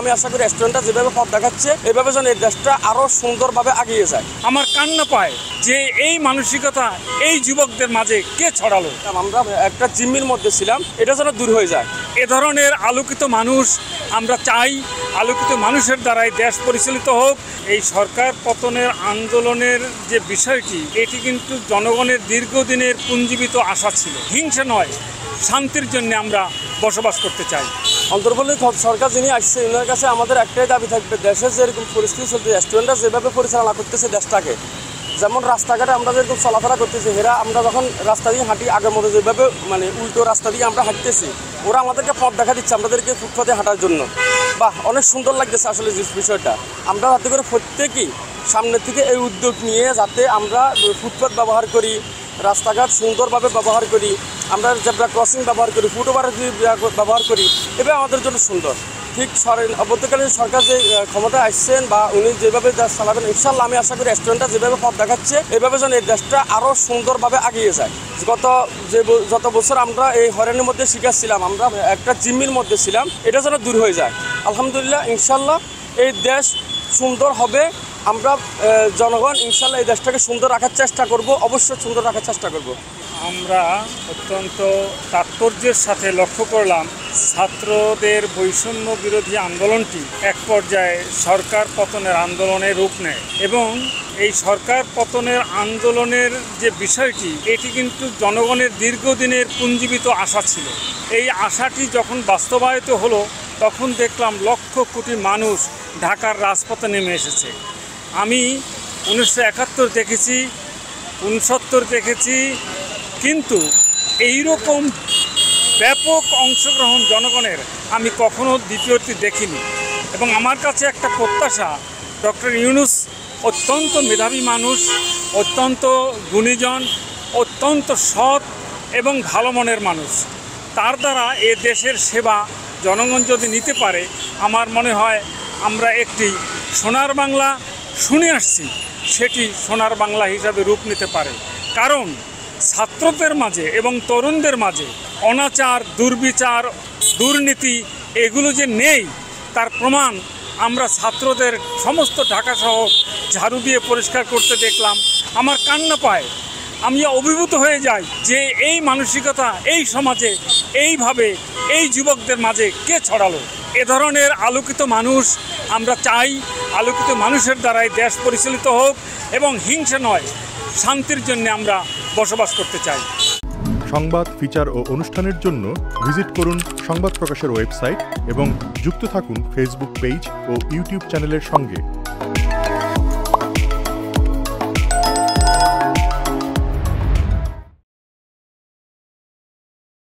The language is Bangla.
আমি আশা করি রেস্টুরেন্টটা যেভাবে পথ দেখাচ্ছে এভাবে যেন এই দেশটা আরো সুন্দরভাবে এগিয়ে যায়। আমার কান্না পায় যে এই মানসিকতা এই যুবকদের মাঝে কে ছড়ালো। আমরা একটা জিম্মির মধ্যে ছিলাম, এটা যেন দূর হয়ে যায়। এ ধরনের আলোকিত মানুষ আমরা চাই, আলোকিত মানুষের দ্বারাই দেশ পরিচালিত হোক। এই সরকার পতনের আন্দোলনের যে বিষয়টি, এটি কিন্তু জনগণের দীর্ঘদিনের পুঞ্জীবিত আশা ছিল। হিংসা নয়, শান্তির জন্য আমরা বসবাস করতে চাই। অন্তর্বর্তী সরকার যিনি আসছে ওনার কাছে আমাদের একটাই দাবি থাকবে, দেশের যেরকম পরিস্থিতি চলছে, রেস্টুরেন্টটা যেভাবে পরিচালনা করতেছে দেশটাকে, যেমন রাস্তাঘাটে আমরা যেরকম চলাফেরা করতেছি, এরা আমরা যখন রাস্তা দিয়ে হাঁটি আগের মতো যেভাবে উল্টো রাস্তা দিয়ে আমরা হাঁটতেছি, ওরা আমাদেরকে পথ দেখা দিচ্ছে আমাদেরকে ফুটপাতে হাঁটার জন্য। বাহ, অনেক সুন্দর লাগতেছে আসলে যে বিষয়টা। আমরা যাতে করে প্রত্যেকেই সামনের থেকে এই উদ্যোগ নিয়ে যাতে আমরা ফুটপাত ব্যবহার করি, রাস্তাঘাট সুন্দরভাবে ব্যবহার করি, আমরা জেব্রা ক্রসিং ব্যবহার করি, ফুটওভার ব্যবহার করি, এবার আমাদের জন্য সুন্দর। ঠিক অবর্তকালীন সরকার যে ক্ষমতায় আসছেন বা উনি যেভাবে দেশ চালাবেন, ইনশাল্লাহ আমি আশা করি রেস্টুরেন্টটা যেভাবে পথ দেখাচ্ছে এভাবে যেন এই দেশটা আরও সুন্দরভাবে এগিয়ে যায়। যত বছর আমরা এই হয়রানির মধ্যে শিখাচ্ছিলাম, আমরা একটা জিম্মির মধ্যে ছিলাম, এটা যেন দূর হয়ে যায়। আলহামদুলিল্লাহ, ইনশাল্লাহ এই দেশ সুন্দর হবে। আমরা জনগণ ইনশাল্লাহ এই দেশটাকে সুন্দর রাখার চেষ্টা করব, অবশ্যই সুন্দর রাখার চেষ্টা করব। আমরা অত্যন্ত তাৎপর্যের সাথে লক্ষ্য করলাম ছাত্রদের বৈষম্য বিরোধী আন্দোলনটি এক পর্যায়ে সরকার পতনের আন্দোলনে রূপ নেয় এবং এই সরকার পতনের আন্দোলনের যে বিষয়টি, এটি কিন্তু জনগণের দীর্ঘদিনের পুঞ্জীবিত আশা ছিল। এই আশাটি যখন বাস্তবায়িত হলো তখন দেখলাম লক্ষ কোটি মানুষ ঢাকার রাজপথে নেমে এসেছে। আমি 1971 দেখেছি, 69 দেখেছি, কিন্তু এইরকম ব্যাপক অংশগ্রহণ জনগণের আমি কখনো দ্বিতীয়টি দেখিনি। এবং আমার কাছে একটা প্রত্যাশা, ডক্টর ইউনূস অত্যন্ত মেধাবী মানুষ, অত্যন্ত গুণীজন, অত্যন্ত সৎ এবং ভালো মনের মানুষ। তার দ্বারা এ দেশের সেবা জনগণ যদি নিতে পারে, আমার মনে হয় আমরা একটি সোনার বাংলা শুনে আসছি, সেটি সোনার বাংলা হিসাবে রূপ নিতে পারে। কারণ ছাত্রদের মাঝে এবং তরুণদের মাঝে অনাচার, দুর্বিচার, দুর্নীতি এগুলো যে নেই তার প্রমাণ আমরা ছাত্রদের সমস্ত ঢাকা শহর ঝাড়ু দিয়ে পরিষ্কার করতে দেখলাম। আমার কান্না পায়, আমি অভিভূত হয়ে যাই যে এই মানসিকতা এই সমাজে এইভাবে এই যুবকদের মাঝে কে ছড়ালো। এ ধরনের আলোকিত মানুষ আমরা চাই, আলোকিত মানুষের দ্বারাই দেশ পরিচালিত হোক এবং হিংসা নয়, শান্তির জন্য আমরা বসবাস করতে চাই। সংবাদ, ফিচার ও অনুষ্ঠানের জন্য ভিজিট করুন সংবাদ প্রকাশের ওয়েবসাইট এবং যুক্ত থাকুন ফেসবুক পেজ ও ইউটিউব চ্যানেলের সঙ্গে।